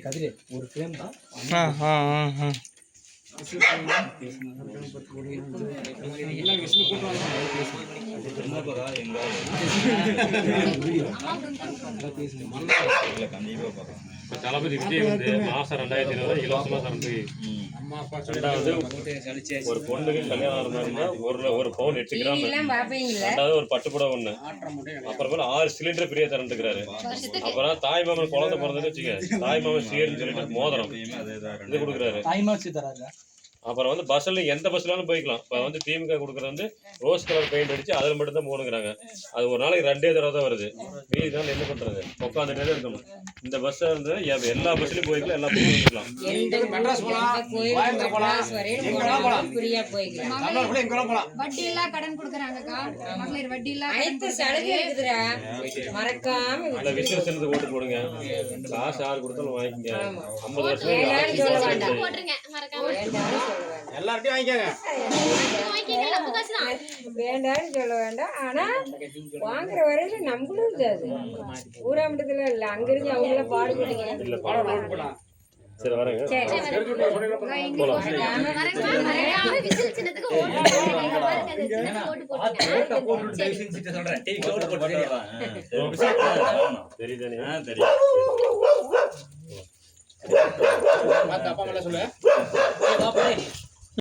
கதிரே ஒரு ஃப்ரேம் தான். தளபதி விஜய் வந்து மாசம் 2020 இலவசமா தரது. ரெண்டாவது ஒரு பொண்ணுக்கு கல்யாணம் ஒரு பவுன் 8 கிராம், ரெண்டாவது ஒரு பட்டுப்புடவை ஒண்ணு, அப்புறமேல 6 சிலிண்டர் ஃப்ரீயா தரந்துக்கிறாரு. அப்புறம் தாய் மாமன் குழந்தை பிறந்தது வச்சுக்க, தாய் மாமன் சீர்னு சொல்லிட்டு மோதிரம் இது கொடுக்குறாரு. அப்புறம் வந்து பஸ்ல எந்த பஸ்லாலும் போய்க்கலாம். இப்போ வந்து திமுக கொடுக்குறது வந்து ரோஸ் கலர் பெயிண்ட் அடிச்சு அதில் மட்டும் தான் போகணுங்கிறாங்க. அது ஒரு நாளைக்கு 2 தடவை தான் வருது. மீதி தான் என்ன பண்றது, உட்காந்துட்டே இருக்கணும். இந்த பஸ் வந்து எல்லா பஸ்லயும் போய்க்கலாம், எல்லா பஸ்லயும் போய்க்கலாம். விசேஷத்துக்கு ஓட்டு போடுங்க. காசு யாரு கொடுத்தாலும் வாங்கிக்கங்க. 50 வருஷம் எல்லார்ட்டையும் வாங்கிக்கங்க. வேண்டாம்னு சொல்ல வேண்டாம். ஆனா வாங்குற வரையில நம்மளும் இருக்காது. ஊராமட்டத்துல இல்ல, அங்கிருந்து அவங்கள பாடுபடுங்க. சரி வரேங்க. அப்பா சொல்லு.